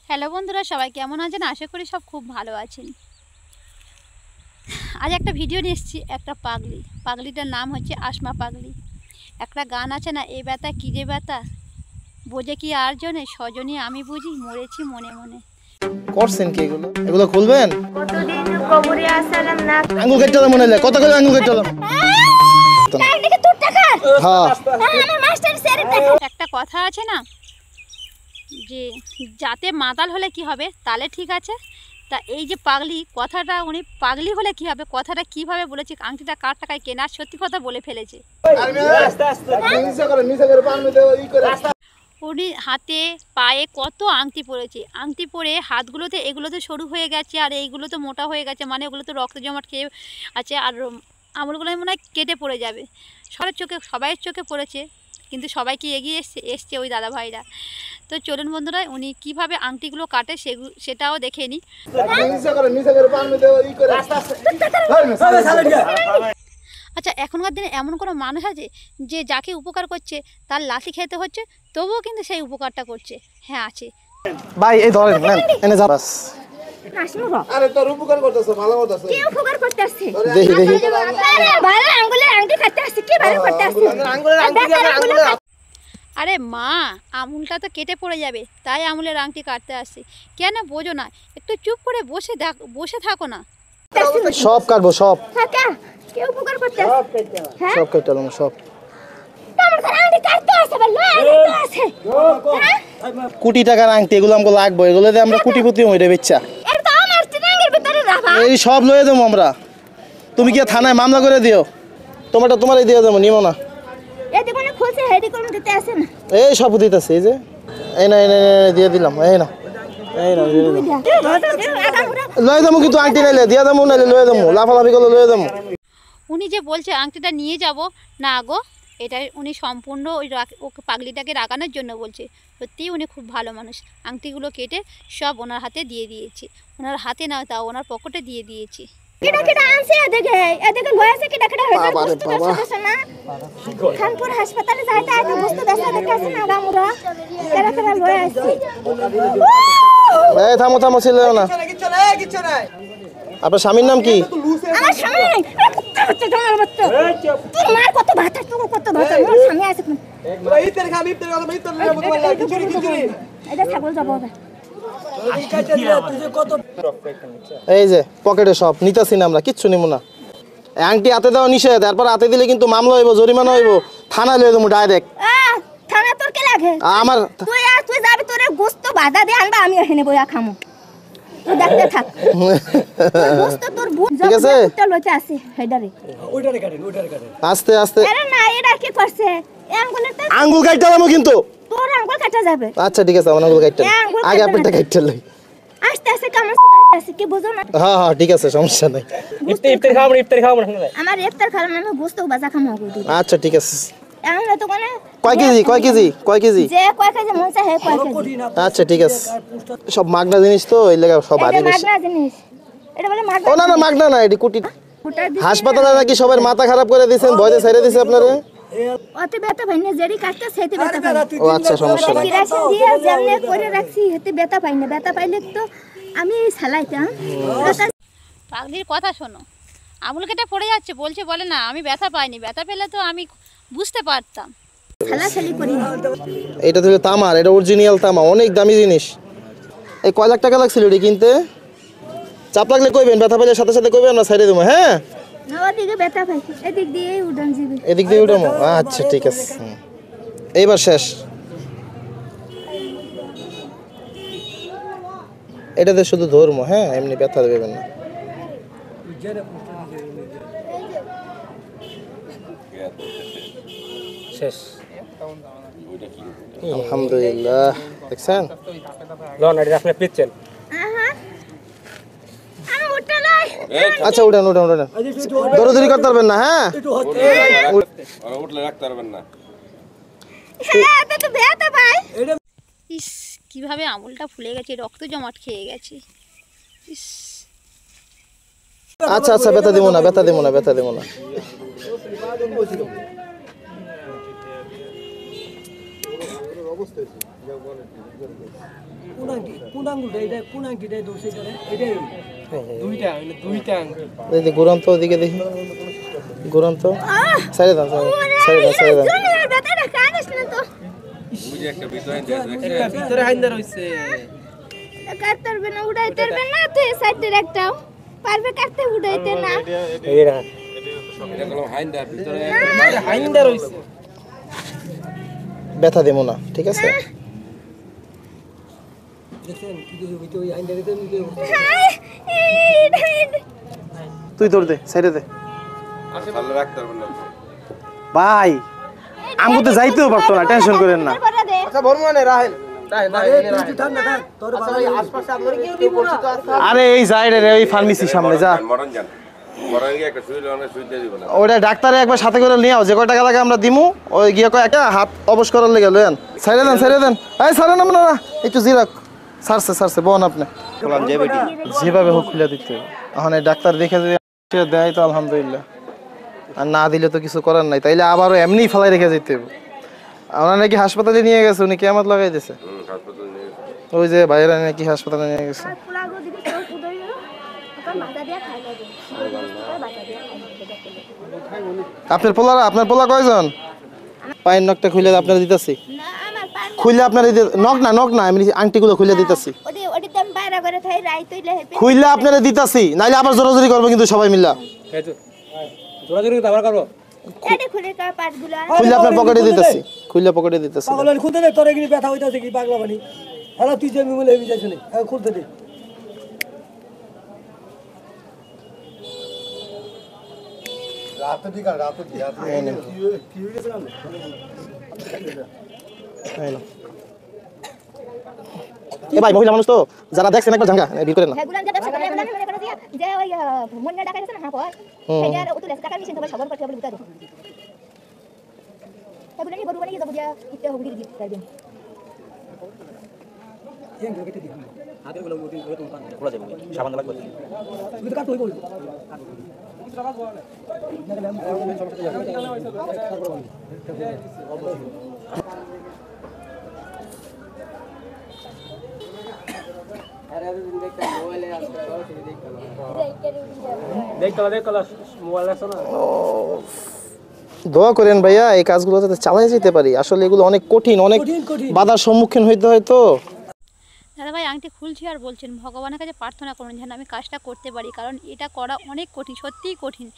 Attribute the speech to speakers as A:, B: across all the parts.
A: Hello বন্ধুরা, সবাই কেমন আছেন? আশা করি সব খুব ভালো আছেন। আজ একটা ভিডিও নিয়ে এসেছি, একটা পাগলিটার নাম হচ্ছে আসমা পাগলি। একটা গান আছে না, এ ব্যথা কী রে ব্যথা, বোঝে কি আর জনে, স্বজনী আমি বুঝি মরেছি মনে মনে।
B: করছেন কি এগুলো? এগুলো খুলবেন?
C: কতদিন কবরে আসলাম না
B: আঙ্গুল কেটে মনে হলে কত করে আঙ্গুল কেটে হ্যাঁ।
A: একটা কথা আছে না যে যাতে মাতাল হলে কি হবে, তাহলে ঠিক আছে। তা এই যে পাগলি কথাটা, উনি পাগলি হলে কি হবে, কথাটা কিভাবে বলেছে, আংটিটা কার টাকায় কেনা, সত্যি কথা বলে ফেলেছে। উনি হাতে পায়ে কত আংটি পরেছে, আংটি পরে হাতগুলোতে এগুলোতে সরু হয়ে গেছে আর এইগুলো তো মোটা হয়ে গেছে, মানে ওগুলো তো রক্ত জমাট খেয়ে আছে, আর আঙুলগুলো মনে হয় কেটে পড়ে যাবে। সবাইয়ের চোখে পড়েছে, কিন্তু সবাই কি এগিয়ে এসছে ওই দাদা ভাইরা। তো চলুন বন্ধুরা, উনি কিভাবে আংটিগুলো কাটে সেটাও দেখে নিই। আচ্ছা, এখনকার দিনে এমন কোনো মানুষ আছে যে যাকে উপকার করছে তার লাঠি খেতে হচ্ছে, তবুও কিন্তু সেই উপকারটা করছে? হ্যাঁ, আছে।
B: ভাই এই ধরেন নেন, এনে যা বাস।
C: আরে তোর উপকার করতেছ, ভালো করতেছ। কি উপকার করতেছ?
B: দেখি
C: আরে ভালো আঙ্গুলের আংটি কাটতে আসছে, কি ভালো করতে আসছে? আঙ্গুলের আংটি দিয়ে আঙ্গুলের।
A: আরে মা, আঙুলটা তো কেটে পড়ে যাবে, তাই আঙুলের আংটি কাটতে আসছে। কেন বোঝো না? একটু চুপ করে বসে থাকো না।
B: সব কাটবো সব।
C: কাকা কি উপকার করতে আসছে? হ্যাঁ
B: সব কাটলাম সব।
C: তোমার ঘরে আংটি কাটতে আসছে, বল না আছে।
B: কোটি টাকার আংটি, এগুলো আমাকে লাগবে, এগুলো দিয়ে আমরা কোটিপতি হইরে বেচ্চা।
C: এর তো আমার চিনাঙ্গের ভিতরে রাখা।
B: এই সব লয়ে দেবো আমরা। তুমি কি থানায় মামলা করে দিও? তোমারই দিয়ে দেবো, নিমো না।
C: এতে কোন খুলছে হেডি কোন দিতে আসে না।
B: এই সব দিতেছে, এই যে এই না দিয়ে দিলাম, এই না লয়ে দেবো, কিন্তু আংটি নাইলে দিয়ে দেবো, নাইলে লয়ে দেবো, লাফালাফি করলে লয়ে দেবো।
A: উনি যে বলছে আংটিটা নিয়ে যাব না গো, এটা উনি সম্পূর্ণ ওকে পাগলিটাকে রাগানোর জন্য বলছে। সত্যিই উনি খুব ভালো মানুষ। আংটিগুলো কেটে সব ওনার হাতে দিয়ে দিয়েছি, ওনার হাতে না, তাও ওনার পকেটে দিয়ে দিয়েছি।
C: কিডা আনছে এদিকে লয়েছে কিডা হয়েছে বুঝতে পারছ না? খানপুর হাসপাতালে যাইতে আইতে বুঝতে পারছ দেখে আছে না গামুরা কেরা লয়ে আসছে।
B: এই থামো ছিল না।
C: কিচ্ছু নাই।
B: আপনার স্বামীর নাম কি?
C: আমার স্বামী নাই। বাচ্চা জমার বাচ্চা। তোর মার কত ভাতা, তোর কত ভাতা, মোর স্বামী আছে কোন?
D: ইফতার খাবি, ইফতার খাবি, ইফতার না মত বলা খিচুড়ি।
C: এটা ছাগল যাব হবে।
B: এই যে পকেটে সব নিতাছি না আমরা, কিচ্ছু নিব না। আংটি হাতে দেওয়া নিষেধ, তারপর হাতে দিলে কিন্তু মামলা হইব, জরিমানা হইব, থানায় লয়ে দেবো ডাইরেক্ট।
C: থানা তোর কে লাগে?
B: আমার
C: তুই যাবি, তোরে গোস্ত বাধা দিয়ে আনবা, আমি এখানে বইয়া খামু। তুই দেখতে থাক। গোস্ত তোর ভূত
B: ঠিক আছে,
C: জব লইতে আছে হেডারে।
D: ওইটারে কাটেন।
B: আস্তে আস্তে।
C: আরে না, এটা কি করছে?
B: আঙ্গুল কাটতে যাবো কিন্তু।
C: তোর আঙ্গুল কাটা যাবে।
B: আচ্ছা ঠিক আছে, আমার আঙ্গুল কাটতে আগে আপনারটা কাটতে লই।
C: আস্তে আস্তে কামড় সুদাইতে আছে, কি বুঝো না?
B: হ্যাঁ ঠিক আছে, সমস্যা নাই।
D: ইফতার খাবো না।
C: আমার ইফতার খালাম না, আমি গোস্ত বাজা খামু আগে।
B: আচ্ছা ঠিক আছে।
C: আমরা তো কোনে
B: কয় কেজি?
C: যে কয় কেজি মন চাই কয় কেজি।
B: আচ্ছা ঠিক আছে, সব মাগনা জিনিস তো, এই লাগা সব ভারী বেশি।
C: মাগনা জিনিস, এটা বলে মাগনা।
B: ও না মাগনা না, এটি কোটি। হাসপাতালে নাকি সবার মাথা খারাপ করে দিয়েছেন, ভয়তে ছেড়ে দিয়েছে আপনারে।
C: অতি ব্যথা পাই না, জেরি কাটতে সেতে ব্যথা পাই।
B: ও আচ্ছা, সমস্যা নাই।
C: কিরাসিন দিয়ে যেমনে করে রাখছি হেতে ব্যথা পাই না। ব্যথা পাইলে তো আমি সালাইতাম।
A: পাগলির কথা শোনো, আঙুল কেটে পড়ে যাচ্ছে, বলে না আমি ব্যথা পাইনি, ব্যথা পেলে তো আমি বুঝতে পারতাম।
C: সালাসালি করি না।
B: এটা তো তামার, এটা অরিজিনাল তামা, অনেক দামি জিনিস। এই কয় লাখ টাকা লাগছিল এটি কিনতে? চাপ লাগলে কইবেন, ব্যথা পেলে সাথে সাথে কইবেন, আমরা ছেড়ে দেবো। হ্যাঁ,
C: ওদিকে ব্যথা পাই, এদিক দিয়ে উড়ান যাবে।
B: এদিক দিয়ে উঠামো। আচ্ছা ঠিক আছে, এইবার শেষ। এটাতে শুধু ধর্ম, হ্যাঁ, এমনি ব্যথা দেবেন না।
D: শেষ।
B: আলহামদুলিল্লাহ, দেখছেন?
D: লন এটা আপনি পিচ্ছেন।
C: আমি উঠতে নাই।
B: আচ্ছা উঠেন। দৌড়াদৌড়ি করতে পারবেন না, হ্যাঁ?
E: উঠলে রাখতে পারবেন না।
C: হ্যাঁ, তো ব্যথা পাই।
A: ইস, কিভাবে আঙুলটা ফুলে গেছে, রক্ত জমাট খেয়ে গেছে। ইস,
B: আচ্ছা ব্যথা দেবো না।
D: কোন আঙ্গুলটা এটা কোন আঙ্গুলটা দোষে এটা এটাই দুইটা দুইটা আঙ্গুল
B: এই যে ঘুরান তো ওদিকে দেখি ঘুরান তো ছেড়ে দাও ছেড়ে দাও
C: জুনিয়র বেটাটা কানিস না তো
E: বুঝে একটা ভিতরে
D: এটা ভিতরে হাইন্দা রইছে
C: কাটতে পারবে না উড়াইতে পারবে না তো সাইডে রাখতাম পারবে কাটতে উড়াইতে না
D: এইরা
E: এটা কোনো হাইন্দা ভিতরে
D: হাইন্দা রইছে
B: ব্যথা দেবো না ঠিক আছে
D: দেখেন কি কিছু ভিতরে ওই হাইন্দা দিতে নিতে
B: তুই তোর দে ছেড়ে দে
E: ভালো রাখতে পারবেন না
B: ভাই আমি তো যাইতেও পারতো না টেনশন করেন না
D: আচ্ছা বর্মানে রাহেন তুই থাক না থাক তোর ভালো আশপাশে আপনার কেউ দিব না
B: আরে এই যাই রে ওই ফার্মেসির সামনে যা
E: মরণ যান মরণ গিয়ে একটা সুই লাগানো সুই দিয়ে দিব না
B: ওটা ডাক্তারে একবার সাথে করে নিয়ে আও যে কয় টাকা লাগে আমরা দিমু ওই গিয়ে কয় একটা হাত অবশ করার লেগে লয়েন ছেড়ে দেন এই ছাড়েন না একটু জিরাক সারছে বোন আপনি বললাম যে বেটি যেভাবে হোক খুলে দিতে হবে। এখন এই ডাক্তার দেখে যদি দেয় তো আলহামদুলিল্লাহ আর না দিলে তো কিছু করার নাই তাইলে আবারও এমনি ফেলাই রেখে যেতে হবে ওনার নাকি হাসপাতালে নিয়ে গেছে উনি কেমত লাগাই দিয়েছে
E: হাসপাতাল নিয়ে
B: ওই যে বাইরে নাকি হাসপাতালে নিয়ে গেছে
C: পুলাগো দিকে তোর উদয় ওটা বাতা দিয়া খাই লাগে বাতা দিয়া খাই
B: আপনার পোলা কয়জন পায়ের নখটা খুলে আপনারা দিতেছি
C: না আমার পান
B: খুলে আপনারা নখ না আমি আংটিগুলো খুলে দিতেছি
C: ওটি দাম বাইরে করে থাই রাইত হইলে হেপে
B: খুলে আপনারা দিতেছি নাইলে আবার জোরাজোরি করবো কিন্তু সবাই মিল্লা
D: জোরাজোরি আবার করব
C: এডি খুলে কা পাটগুলো
B: খুলে আপনার পকেটে দিতেছি
D: পাগল খুলতে দে তোর এগুলি ব্যথা হইতাছে কি পাগলা বানি হ্যালো তুই যে মিমলে হেবি যাইছ নি খুলতে দে
B: এ ভাই মহিলা মানুষ তো যারা দেখছেন একবার জাঙ্গা ভিড় করেন না
C: হেগুলান যেটা সকালে হেগুলান মনে করে দিয়া যে ওই মন্না ডাকা গেছে না হ্যাঁ পর হেজার উতুলে টাকা মিশন তো সবার করতে বলে বুঝা দে হেগুলান গরু বানিয়ে যাবো দিয়া ইতে হবুড়ি দিতে পারবেন
D: এই গেটে দি আগের গুলো মুদি করে তুমি খোলা যাবে সাবান লাগবে তুমি তো কাট হই বল
B: দোয়া করেন ভাইয়া এই কাজগুলো যাতে চালাই যেতে পারি আসলে এগুলো অনেক কঠিন অনেক বাধার সম্মুখীন হইতে হয় তো
A: দাদা ভাই আংটি খুলছি আর বলছেন ভগবানের কাছে প্রার্থনা করুন যেন আমি কাজটা করতে পারি কারণ এটা করা অনেক কঠিন সত্যিই কঠিন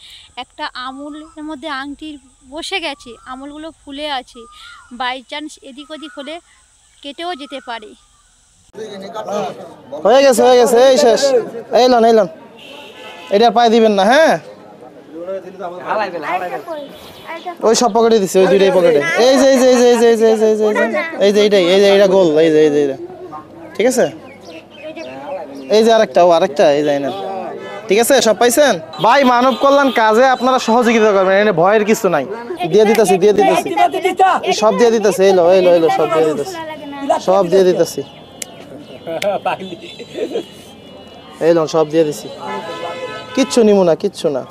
A: একটা আঙুলের মধ্যে আংটি বসে গেছে আঙুলগুলো ফুলে আছে বাই চান্স এদিক ওদিক হলে কেটেও যেতে পারে
B: হয়ে গেছে এই শেষ এইলন এটা পায়ে দিবেন না হ্যাঁ ওই সব পকেটে দিছে ওই দুইটাই পকেটে এই যে এইটা গোল এই যে এটা ঠিক আছে এই যে আরেকটা এই যে না ঠিক আছে সব পাইছেন ভাই মানব কল্যাণ কাজে আপনারা সহযোগিতা করবেন এখানে ভয়ের কিছু নাই দিয়ে দিতেছি সব দিয়ে দিতেছি এলো সব দিয়ে দিতেছি এলো সব দিয়ে দিছি কিচ্ছু নিমু না কিচ্ছু না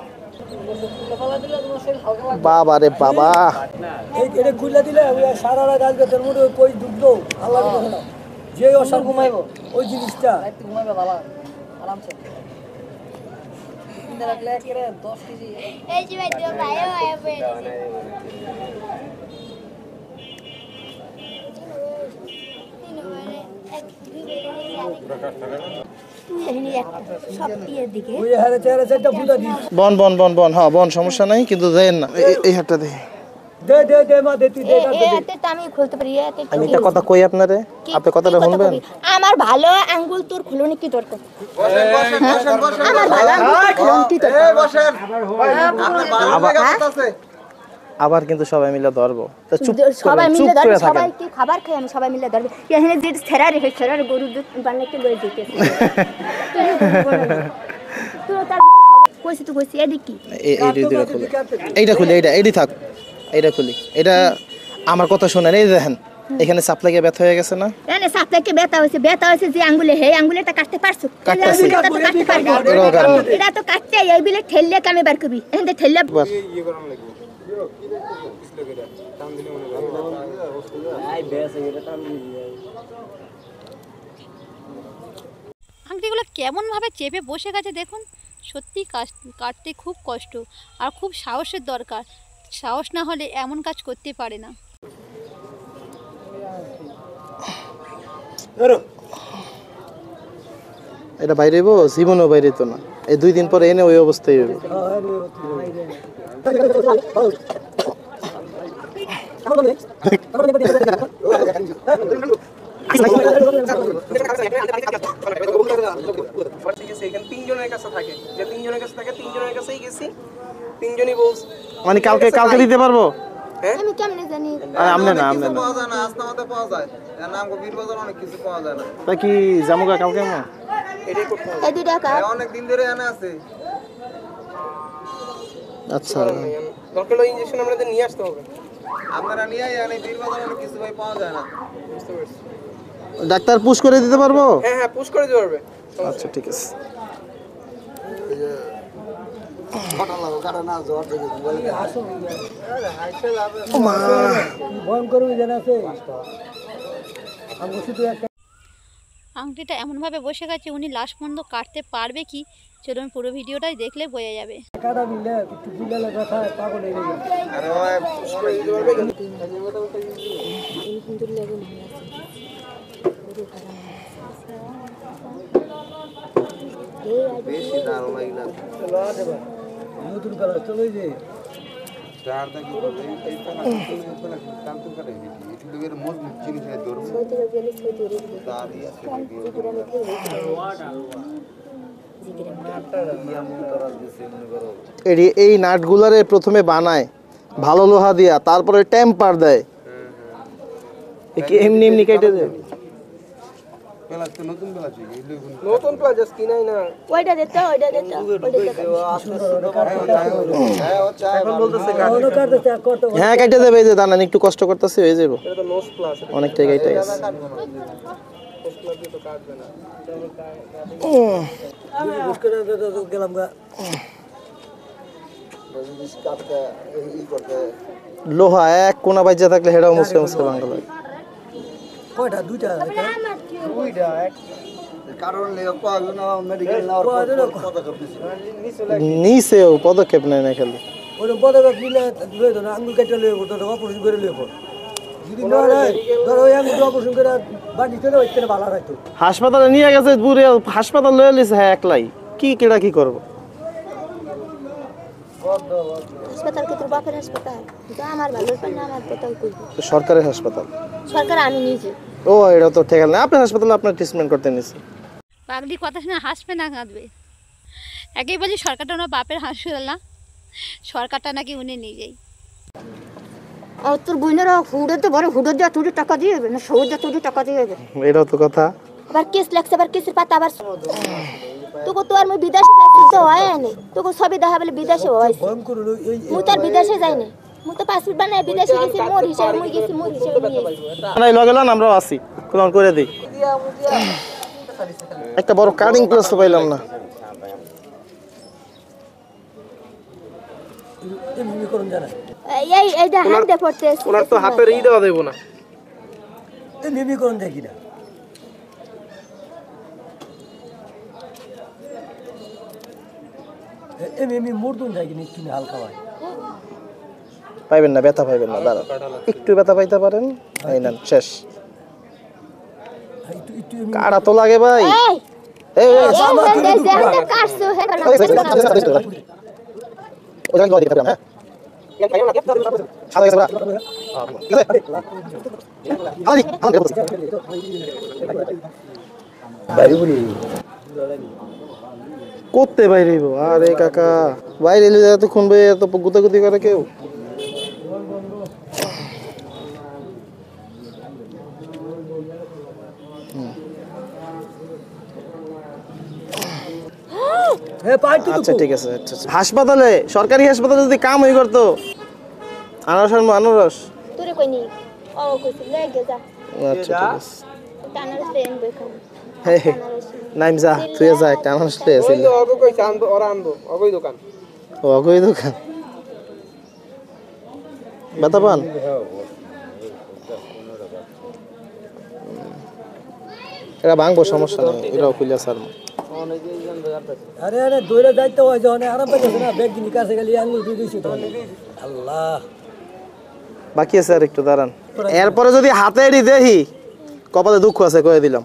B: বাবা রে বাবা
D: এটা খুলে দিলে সারা রাত আসবে তোর মধ্যে কই ডুবলো আল্লাহ দেখে না যে অসার ঘুমাইবো ওই জিনিসটা ঘুমাইবে বাবা আরামসে ইন্দা রাখলে একেবারে 10 কেজি
C: এই যে ভাই দিও ভাই আইবে
B: বন হ্যাঁ বন সমস্যা নাই কিন্তু দেন না এই হাতটা দে
D: মা দে তুই দে
C: আমি খুলতে পারি
B: আমি একটা কথা কই আপনারে আপনি কথাটা শুনবেন
C: আমার ভালো আঙ্গুল তোর খুলনি কি দরকার আমার ভালো আঙ্গুল খুলনি কি দরকার
B: আবার কিন্তু সবাই মিলে ধরবো তো চুপ
C: সবাই মিলে
B: করে
C: ধরবে
B: থাকেন
C: সবাই কি খাবার খায় আমি সবাই মিলে ধরবে এখানে যে ছেড়ার গরু দুধ বানাইতে গরে দিতেছে তুই তার কইছি তুই কইছি এদিক কি
B: এইটা খুলে এইটা থাক এইটা খুলি এটা আমার কথা শুনেন এই দেখেন এখানে সাপ লাগিয়ে ব্যথা হয়ে গেছে না
C: এনে সাপ লাগিয়ে ব্যথা হয়েছে যে আঙ্গুলে হে আঙ্গুলেটা কাটতে পারছো
B: কাটতেছি
C: এটা তো কাটতে এই বিলে ঠেললে কামে বার করবি এখানে ঠেললে
A: আংটিগুলো কেমনভাবে চেপে বসে গেছে দেখুন। সত্যি কাটতে খুব কষ্ট আর খুব সাহসের দরকার। সাহস না হলে এমন কাজ করতে পারে না।
B: এটা বাইরে হইব, জীবনেও বাইরে তো না। এই 2 দিন পরে এনে ওই অবস্থায় হইব। মানে কালকে দিতে পারবো?
C: আমি কেমনে জানি?
B: আমনে না তা কি জামুগা কালকে না?
C: এই 2 টাকা
F: অনেক দিন ধরে এনে আছে।
B: আচ্ছা,
F: দরকার হলে ইনজেকশন আমাদের নিয়ে আসতে হবে। আপনারা নিয়ে আইন, এই বীরবাজার অনেক কিছু ভাই পাওয়া যায় না। বুঝতে পারছি।
B: ডাক্তার পুশ করে দিতে পারবো?
F: হ্যাঁ পুশ করে দিতে পারবে।
B: আচ্ছা ঠিক আছে।
D: ভয়ঙ্কর জানা আছে। আমি শুধু একটা
A: আংটিটা এমনভাবে বসে গেছে, উনি লাস্ট পর্যন্ত কাটতে পারবে কি? চলুন পুরো ভিডিওটাই দেখলে বোঝা যাবে।
D: কাটা মিলে একটু বুলালে ব্যথা পাগল হয়ে যাবে।
F: আরে ভাই পুশ করে দিতে পারবে কি? বেশি দারুণ লাগিলা।
D: নতুন কালার চলে যে
F: চার দাগ এই পানা পানা কাম তো করে দিই। একটু লোকের মজবুত জিনিস আছে ধরব। দাঁড়ি আছে
B: এই নাটগুলারে প্রথমে বানায় ভালো লোহা দিয়া, তারপরে টেম্পার দেয়। এমনি এমনি কেটে দেয়।
F: প্লাস তো নতুন প্লাস নতুন প্লাস কিনাই না।
C: ওইটা দে তো।
F: এখন বলতেছে
D: কাটা কাটতে করতে
B: হ্যাঁ কেটে দেবে, এই যে দানা একটু কষ্ট করতেছে, হয়ে যাবো।
F: এটা তো নোস প্লাস।
B: অনেকটাই কেটে গেছে।
F: নোস প্লাস দিয়ে তো কাটবে না।
D: বুঝ করে গেলাম গা।
B: লোহা এক কোনা বাজে থাকলে হেডাও মুসকে মুসকে ভাঙা লাগে।
D: কয়টা? 2টা।
F: দুইটা এক কারণ লেগে পাওয়া গেল না মেডিকেল না পদক্ষেপ দিছে।
B: নিচেও পদক্ষেপ নেয় না খালি।
D: ওই পদক্ষেপ নিলে লয়ে তো না, আঙ্গুল কেটে লয়ে পড়তো, অপারেশন করে লয়ে পড়। যদি না হয় ধরো ওই আঙ্গুল অপারেশন করে বাড়ি চলে ওইখানে ভালো রাখতো।
B: হাসপাতালে নিয়ে গেছে, পুরে হাসপাতাল লয়ে লিছে। হ্যাঁ একলাই কি কেডা কি করবো?
C: হাসপাতাল কে তোর বাপের হাসপাতাল? তো আমার ভালো পায় না, আমার কথা কইবি।
B: সরকারি হাসপাতাল।
C: সরকার আমি নিজে।
B: ও এটা তো ঠেকাল না, আপনার হাসপাতালে আপনার ট্রিটমেন্ট করতে নিছে।
A: পাগলি কথা শুনে হাসবে না কাঁদবে? একেই বলছি সরকারটা ওনার বাপের হাসপাতাল না, সরকারটা নাকি উনি নিজেই।
C: আর তোর বোনেরা হুড়ে তো বড় হুড়ে দিয়ে তুই টাকা দিয়ে দেবে না, সৌদ দিয়ে তুই টাকা দিয়ে দেবে।
B: এটাও তো কথা।
C: আবার কেস লাগছে, আবার কেসের পাতা আবার তোকে তো আর মই বিদেশে যাইতে তো হয় না, তোকে সবই দেখা বলে বিদেশে হইছে।
D: ভয়ঙ্কর হলো এই
C: মুই তার বিদেশে যাই না, মুই তো পাসপোর্ট বানাই বিদেশে গেছি, মোর হিসাবে মুই গেছি, মোর হিসাবে নিয়ে আইছি।
B: নাই লগে লন, আমরাও আছি, কোন করে দেই। একটা বড় কাটিং প্লাস তো পাইলাম না।
D: এমনি করুন জানা।
C: এইটা হাতে পড়তেছে।
F: ওনার তো হাতের ই দেওয়া দেব না।
D: এমনি করুন দেখি না। এমনি মুরদুন যায় কিনা একটু হালকা হয়।
B: পাইবেন না, ব্যথা পাইবেন না, দাঁড়ান একটু ব্যথা পাইতে পারেন। এই নেন শেষ।
D: একটু একটু
B: কাটা তো লাগে ভাই। এই
C: এই যে কাটছো হেটা না।
B: ওটা কি দিতে পারেন? হ্যাঁ সাদা গেছে বড়। আলি আমাকে বলছি
D: বাইরে বলি
B: করতে বাইরে হইব। আরে কাকা বাইরে এলে এত খুনবে, এত গুতাগুতি করে কেউ? আচ্ছা ঠিক আছে। আচ্ছা হাসপাতালে, সরকারি হাসপাতালে যদি কাম হই করতো। আনারস আর আনারস
C: তোরে কইনি ও কইছে লাগে যা।
B: আচ্ছা ঠিক আছে।
C: টানারস দেন বেখান।
B: হে নাইম যা, তুই যা, একটা আনারস লয়ে আসিল।
F: ওই অগো কইছে আনবো, ওরা আনবো, অগোই দোকান।
B: ও অগোই দোকান। ব্যথা পান? এটা ভাঙবো, সমস্যা নেই, এটাও খুলে ছাড়বো।
D: আরে আরে দৌড়ে যাইতে হয় যখন আরাম পাইতেছে না ব্যাগ কিনে কাছে গেলে আনলু দিয়ে দিছি তো আল্লাহ
B: বাকি আছে আর একটু দাঁড়ান। এরপরে যদি হাতে এড়ি দেখি কপালে দুঃখ আছে কয়ে দিলাম।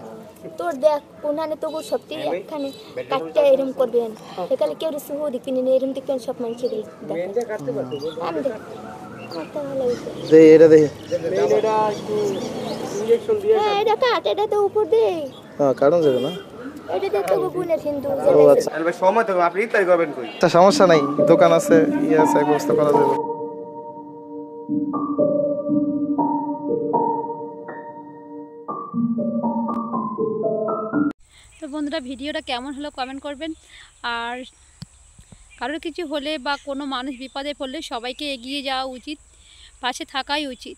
C: তোর দেখ কোনানে তো সত্যি একখানে কাটতে এরম করবেন সেখানে কেউ সুহ দিকিনি এরম দেখবেন সব মানুষের আমি দেখ আমার তো ভালো লাগছে।
B: দেখি এটা দেখি।
C: হ্যাঁ এটা কাট, এটা তো উপর দে,
B: হ্যাঁ কারণ যাবে না।
C: এটা দেখতে গুণের হিন্দু
B: ও আচ্ছা,
F: সময় তো আপনি ইত্যাদি করবেন কই?
B: তা সমস্যা নাই, দোকান আছে, ইয়ে আছে, ব্যবস্থা করা যাবে।
A: তো বন্ধুরা ভিডিওটা কেমন হলো কমেন্ট করবেন। আর কারোর কিছু হলে বা কোনো মানুষ বিপদে পড়লে সবাইকে এগিয়ে যাওয়া উচিত, পাশে থাকাই উচিত।